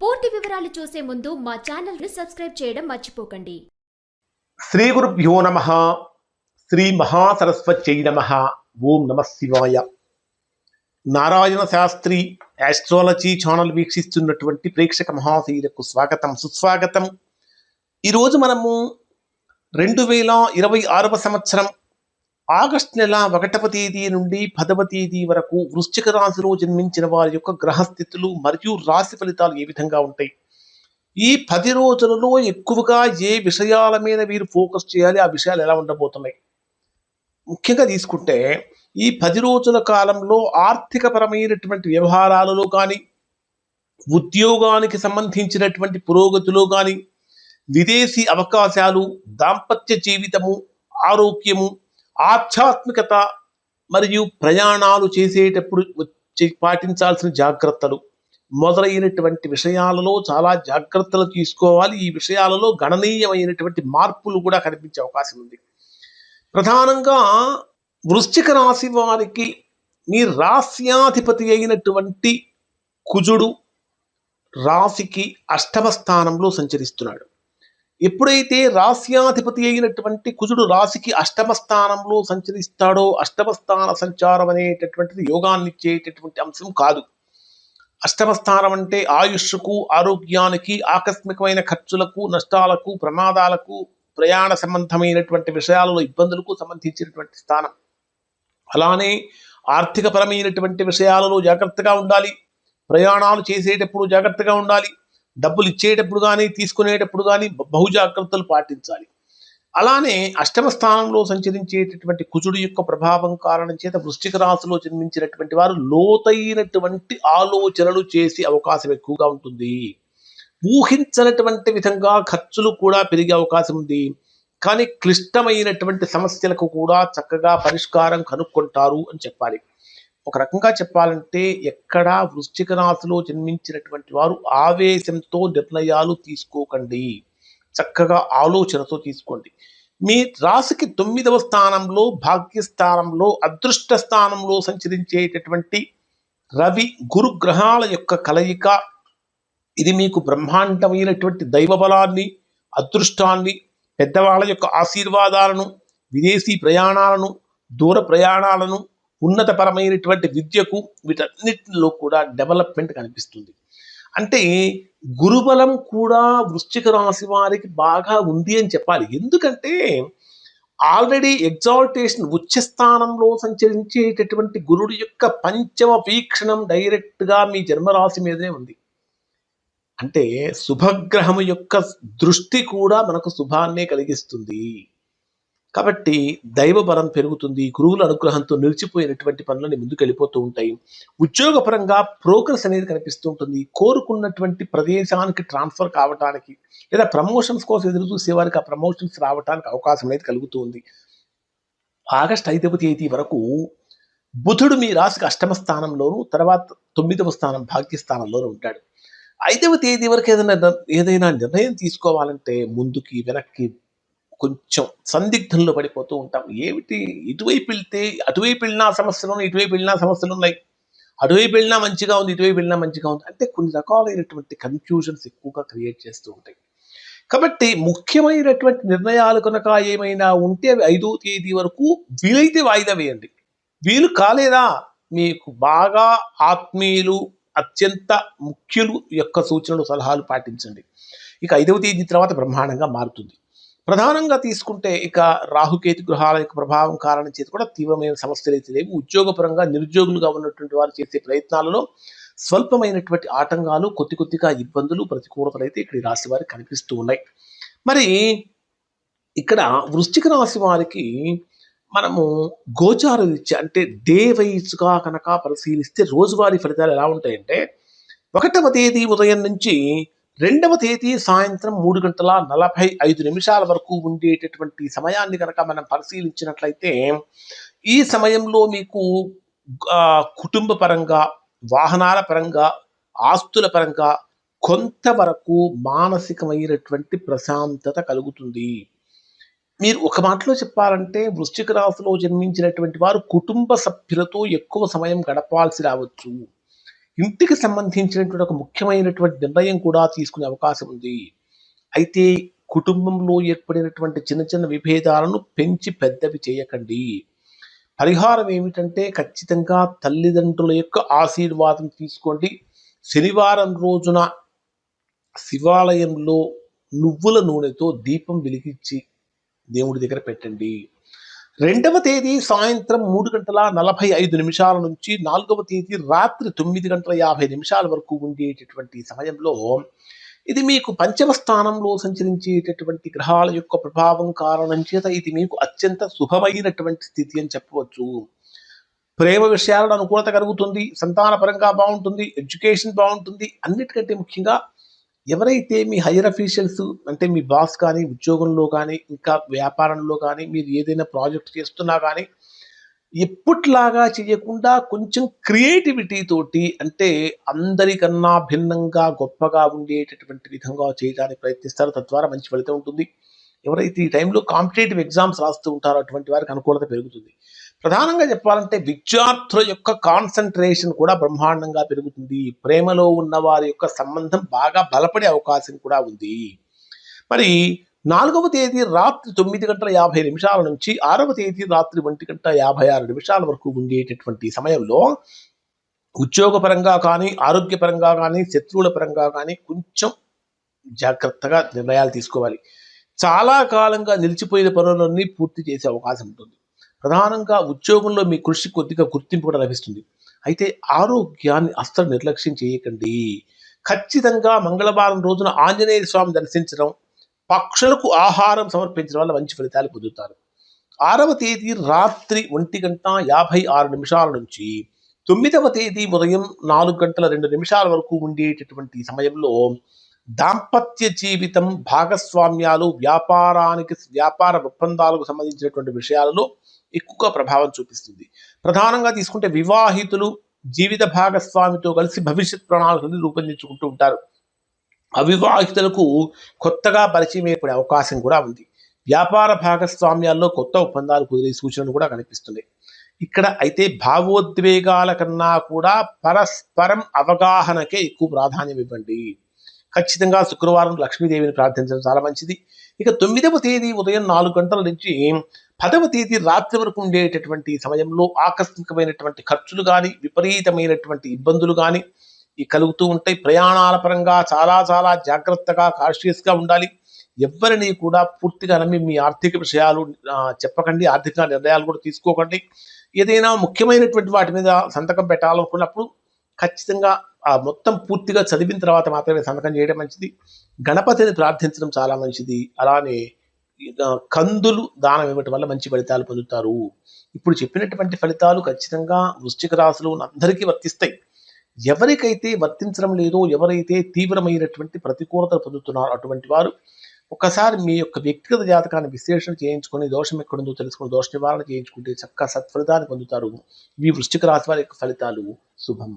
పూర్తి వివరాలు చూసే ముందు మా ఛానల్ ని సబ్స్క్రైబ్ చేయడం మర్చిపోకండి. శ్రీ గురుభ్యో నమః. శ్రీ మహాసరస్వత్యై నమః. ఓం నమః శివాయ. నారాయణ శాస్త్రి ఆస్ట్రాలజీ ఛానల్ వీక్షిస్తున్నటువంటి ప్రేక్షక మహాశీలకు స్వాగతం, సుస్వాగతం. ఈరోజు మనము 2026వ సంవత్సరం ఆగస్టు నెల 1వ తేదీ నుండి 10వ తేదీ వరకు వృశ్చిక రాశిలో జన్మించిన వారి యొక్క గ్రహస్థితులు మరియు రాశి ఫలితాలు ఏ విధంగా ఉంటాయి, ఈ 10 రోజులలో ఎక్కువగా ఏ విషయాల మీద మీరు ఫోకస్ చేయాలి, ఆ విషయాలు ఎలా ఉండబోతున్నాయి. ముఖ్యంగా తీసుకుంటే ఈ 10 రోజుల కాలంలో ఆర్థికపరమైనటువంటి వ్యవహారాలలో కానీ, ఉద్యోగానికి సంబంధించినటువంటి పురోగతిలో కానీ, విదేశీ అవకాశాలు, దాంపత్య జీవితము, ఆరోగ్యము, ఆధ్యాత్మికత మరియు ప్రయాణాలు చేసేటప్పుడు పాటించాల్సిన జాగ్రత్తలు మొదలైనటువంటి విషయాలలో చాలా జాగ్రత్తలు తీసుకోవాలి. ఈ విషయాలలో గణనీయమైనటువంటి మార్పులు కూడా కనిపించే అవకాశం ఉంది. ప్రధానంగా వృశ్చిక రాశి వారికి మీ రాశ్యాధిపతి అయినటువంటి కుజుడు రాశికి 8వ స్థానంలో సంచరిస్తున్నాడు. ఎప్పుడైతే రాశ్యాధిపతి అయినటువంటి కుజుడు రాశికి 8వ స్థానంలో సంచరిస్తాడో, 8వ స్థాన సంచారం అనేటటువంటిది యోగాన్ని ఇచ్చేటటువంటి అంశం కాదు. 8వ స్థానం అంటే ఆయుష్కు, ఆరోగ్యానికి, ఆకస్మికమైన ఖర్చులకు, నష్టాలకు, ప్రమాదాలకు, ప్రయాణ సంబంధమైనటువంటి విషయాలలో ఇబ్బందులకు సంబంధించినటువంటి స్థానం. అలానే ఆర్థికపరమైనటువంటి విషయాలలో జాగ్రత్తగా ఉండాలి. ప్రయాణాలు చేసేటప్పుడు జాగ్రత్తగా ఉండాలి. డబ్బులు ఇచ్చేటప్పుడు కానీ, తీసుకునేటప్పుడు కానీ బహు జాగ్రత్తలు పాటించాలి. అలానే 8వ స్థానంలో సంచరించేటటువంటి కుజుడు యొక్క ప్రభావం కారణం చేత వృశ్చిక రాశిలో జన్మించినటువంటి వారు లోతైనటువంటి ఆలోచనలు చేసే అవకాశం ఎక్కువగా ఉంటుంది. ఊహించనటువంటి విధంగా ఖర్చులు కూడా పెరిగే అవకాశం ఉంది. కానీ క్లిష్టమైనటువంటి సమస్యలకు కూడా చక్కగా పరిష్కారం కనుక్కుంటారు అని చెప్పాలి. ఒక రకంగా చెప్పాలంటే ఎక్కడా వృశ్చిక రాశిలో జన్మించినటువంటి వారు ఆవేశంతో నిర్ణయాలు తీసుకోకండి. చక్కగా ఆలోచనతో తీసుకోండి. మీ రాశికి 9వ స్థానంలో, భాగ్యస్థానంలో, అదృష్ట స్థానంలో సంచరించేటటువంటి రవి గురు గ్రహాల యొక్క కలయిక ఇది మీకు బ్రహ్మాండమైనటువంటి దైవ బలాన్ని, అదృష్టాన్ని, పెద్దవాళ్ళ యొక్క ఆశీర్వాదాలను, విదేశీ ప్రయాణాలను, దూర ప్రయాణాలను, ఉన్నతపరమైనటువంటి విద్యకు, వీటన్నిటిలో కూడా డెవలప్మెంట్ కనిపిస్తుంది. అంటే గురుబలం కూడా వృశ్చిక రాశి వారికి బాగా ఉంది అని చెప్పాలి. ఎందుకంటే ఆల్రెడీ ఎగ్జాల్టేషన్ ఉచ్చ స్థానంలో సంచరించేటటువంటి గురుడు యొక్క 5వ వీక్షణం డైరెక్ట్గా మీ జన్మరాశి మీదనే ఉంది. అంటే శుభగ్రహము యొక్క దృష్టి కూడా మనకు శుభాన్నే కలిగిస్తుంది. కాబట్టి దైవ బలం పెరుగుతుంది. గురువుల అనుగ్రహంతో నిలిచిపోయినటువంటి పనులని ముందుకు వెళ్ళిపోతూ ఉంటాయి. ఉద్యోగపరంగా ప్రోగ్రెస్ అనేది కనిపిస్తూ ఉంటుంది. కోరుకున్నటువంటి ప్రదేశానికి ట్రాన్స్ఫర్ కావటానికి, లేదా ప్రమోషన్స్ కోసం ఎదురు చూసే వారికి ఆ ప్రమోషన్స్ రావడానికి అవకాశం అనేది కలుగుతూ ఉంది. ఆగస్టు 5వ తేదీ వరకు బుధుడు మీ రాశికి 8వ స్థానంలోను, తర్వాత 9వ స్థానం భాగ్యస్థానంలోనూ ఉంటాడు. 5వ తేదీ వరకు ఏదైనా నిర్ణయం తీసుకోవాలంటే ముందుకి వెనక్కి కొంచెం సందిగ్ధంలో పడిపోతూ ఉంటాం. ఏమిటి, ఇటువైపు వెళ్తే అటువైపు వెళ్ళినా సమస్యలు ఉన్నాయి, ఇటువైపు వెళ్ళినా సమస్యలు ఉన్నాయి, అటువైపు వెళ్ళినా మంచిగా ఉంది, ఇటువైపు వెళ్ళినా మంచిగా ఉంది, అంటే కొన్ని రకాలైనటువంటి కన్ఫ్యూజన్స్ ఎక్కువగా క్రియేట్ చేస్తూ ఉంటాయి. కాబట్టి ముఖ్యమైనటువంటి నిర్ణయాలు కనుక ఏమైనా ఉంటే అవి 5వ తేదీ వరకు వీలైతే వాయిదా వేయండి. వీలు కాలేదా మీకు బాగా ఆత్మీయులు, అత్యంత ముఖ్యులు యొక్క సూచనలు, సలహాలు పాటించండి. ఇక 5వ తేదీ తర్వాత బ్రహ్మాండంగా మారుతుంది. ప్రధానంగా తీసుకుంటే ఇక రాహుకేతు గ్రహాల యొక్క ప్రభావం కారణం చేతి కూడా తీవ్రమైన సమస్యలు అయితే లేవు. ఉద్యోగపరంగా నిరుద్యోగులుగా ఉన్నటువంటి వారు చేసే ప్రయత్నాలలో స్వల్పమైనటువంటి ఆటంకాలు, కొద్దిగా ఇబ్బందులు, ప్రతికూలతలు అయితే ఇక్కడ ఈ రాశి వారికి కనిపిస్తూ ఉన్నాయి. మరి ఇక్కడ వృశ్చిక రాశి వారికి మనము గోచార రీత్యా అంటే డే వైజ్గా కనుక పరిశీలిస్తే రోజువారీ ఫలితాలు ఎలా ఉంటాయంటే, 1వ తేదీ ఉదయం నుంచి 2వ తేదీ సాయంత్రం 3:45 వరకు ఉండేటటువంటి సమయాన్ని కనుక మనం పరిశీలించినట్లయితే, ఈ సమయంలో మీకు కుటుంబ పరంగా, వాహనాల పరంగా, ఆస్తుల పరంగా కొంతవరకు మానసికమైనటువంటి ప్రశాంతత కలుగుతుంది. మీరు ఒక మాటలో చెప్పాలంటే వృశ్చిక రాశిలో జన్మించినటువంటి వారు కుటుంబ సభ్యులతో ఎక్కువ సమయం గడపాల్సి రావచ్చు. ఇంటికి సంబంధించినటువంటి ఒక ముఖ్యమైనటువంటి నిర్ణయం కూడా తీసుకునే అవకాశం ఉంది. అయితే కుటుంబంలో ఏర్పడినటువంటి చిన్న చిన్న విభేదాలను పెంచి పెద్దవి చేయకండి. పరిహారం ఏమిటంటే ఖచ్చితంగా తల్లిదండ్రుల యొక్క ఆశీర్వాదం తీసుకోండి. శనివారం రోజున శివాలయంలో నువ్వుల నూనెతో దీపం వెలిగించి దేవుడి దగ్గర పెట్టండి. 2వ తేదీ సాయంత్రం 3:45 నుంచి 4వ తేదీ రాత్రి 9:50 వరకు ఉండేటటువంటి సమయంలో ఇది మీకు పంచమ స్థానంలో సంచరించేటటువంటి గ్రహాల యొక్క ప్రభావం కారణం చేత ఇది మీకు అత్యంత శుభమైనటువంటి స్థితి అని చెప్పవచ్చు. ప్రేమ విషయాలను అనుకూలత కలుగుతుంది, సంతాన పరంగా బాగుంటుంది, ఎడ్యుకేషన్ బాగుంటుంది. అన్నిటికంటే ముఖ్యంగా ఎవరైతే మీ హైయర్ అఫీషియల్స్ అంటే మీ బాస్ కానీ, ఉద్యోగంలో కానీ, ఇంకా వ్యాపారంలో కానీ, మీరు ఏదైనా ప్రాజెక్ట్ చేస్తున్నా కానీ ఎప్పట్లాగా చేయకుండా కొంచెం క్రియేటివిటీ తోటి అంటే అందరికన్నా భిన్నంగా గొప్పగా ఉండేటటువంటి విధంగా చేయడానికి ప్రయత్నిస్తారు. తద్వారా మంచి ఫలితం ఉంటుంది. ఎవరైతే ఈ టైంలో కాంపిటేటివ్ ఎగ్జామ్స్ రాస్తూ ఉంటారో అటువంటి వారికి అనుకూలత పెరుగుతుంది. ప్రధానంగా చెప్పాలంటే విద్యార్థుల యొక్క కాన్సంట్రేషన్ కూడా బ్రహ్మాండంగా పెరుగుతుంది. ప్రేమలో ఉన్న వారి యొక్క సంబంధం బాగా బలపడే అవకాశం కూడా ఉంది. మరి 4వ తేదీ రాత్రి 9:50 నుంచి 6వ తేదీ రాత్రి 1:56 వరకు ఉండేటటువంటి సమయంలో ఉద్యోగపరంగా కానీ, ఆరోగ్యపరంగా కానీ, శత్రువుల పరంగా కానీ కొంచెం జాగ్రత్తగా నిర్ణయాలు తీసుకోవాలి. చాలా కాలంగా నిలిచిపోయిన పనులన్నీ పూర్తి చేసే అవకాశం ఉంటుంది. ప్రధానంగా ఉద్యోగంలో మీ కృషి కొద్దిగా గుర్తింపు కూడా లభిస్తుంది. అయితే ఆరోగ్యాన్ని అస్సలు నిర్లక్ష్యం చేయకండి. ఖచ్చితంగా మంగళవారం రోజున ఆంజనేయ స్వామి దర్శించడం, పక్షులకు ఆహారం సమర్పించడం వల్ల మంచి ఫలితాలు పొందుతారు. 6వ తేదీ రాత్రి 1:56 నుంచి 9వ తేదీ ఉదయం 4:02 వరకు ఉండేటటువంటి సమయంలో దాంపత్య జీవితం, భాగస్వామ్యాలు, వ్యాపార ఒప్పందాలకు సంబంధించినటువంటి విషయాలలో ఎక్కువగా ప్రభావం చూపిస్తుంది. ప్రధానంగా తీసుకుంటే వివాహితులు జీవిత భాగస్వామితో కలిసి భవిష్యత్ ప్రణాళికలను రూపొందించుకుంటూ ఉంటారు. అవివాహితులకు కొత్తగా పరిచయం ఏర్పడే అవకాశం కూడా ఉంది. వ్యాపార భాగస్వామ్యాల్లో కొత్త ఒప్పందాలు కుదిరే సూచనలు కూడా కనిపిస్తున్నాయి. ఇక్కడ అయితే భావోద్వేగాల కన్నా కూడా పరస్పరం అవగాహనకే ఎక్కువ ప్రాధాన్యం ఇవ్వండి. ఖచ్చితంగా శుక్రవారం లక్ష్మీదేవిని ప్రార్థించడం చాలా మంచిది. ఇక 9వ తేదీ ఉదయం 4 గంటల నుంచి 10వ తేదీ రాత్రి వరకు ఉండేటటువంటి సమయంలో ఆకస్మికమైనటువంటి ఖర్చులు కానీ, విపరీతమైనటువంటి ఇబ్బందులు కానీ కలుగుతూ ఉంటాయి. ప్రయాణాల పరంగా చాలా చాలా జాగ్రత్తగా కాన్షియస్గా ఉండాలి. ఎవ్వరిని కూడా పూర్తిగా నమ్మి మీ ఆర్థిక విషయాలు చెప్పకండి. ఆర్థిక నిర్ణయాలు కూడా తీసుకోకండి. ఏదైనా ముఖ్యమైనటువంటి వాటి మీద సంతకం పెట్టాలనుకున్నప్పుడు ఖచ్చితంగా మొత్తం పూర్తిగా చదివిన తర్వాత మాత్రమే సంతకం చేయడం మంచిది. గణపతిని ప్రార్థించడం చాలా మంచిది. అలానే కందులు దానం ఇవ్వటం వల్ల మంచి ఫలితాలు పొందుతారు. ఇప్పుడు చెప్పినటువంటి ఫలితాలు ఖచ్చితంగా వృశ్చిక రాశిలో అందరికీ వర్తిస్తాయి. ఎవరికైతే వర్తించడం లేదో, ఎవరైతే తీవ్రమైనటువంటి ప్రతికూలతలు పొందుతున్నారో అటువంటి వారు ఒకసారి మీ యొక్క వ్యక్తిగత జాతకాన్ని విశ్లేషణ చేయించుకొని దోషం ఎక్కడుందో తెలుసుకొని దోష నివారణ చేయించుకుంటే చక్కగా సత్ఫలితాన్ని పొందుతారు. ఈ వృశ్చిక రాశి వారి యొక్క ఫలితాలు శుభం.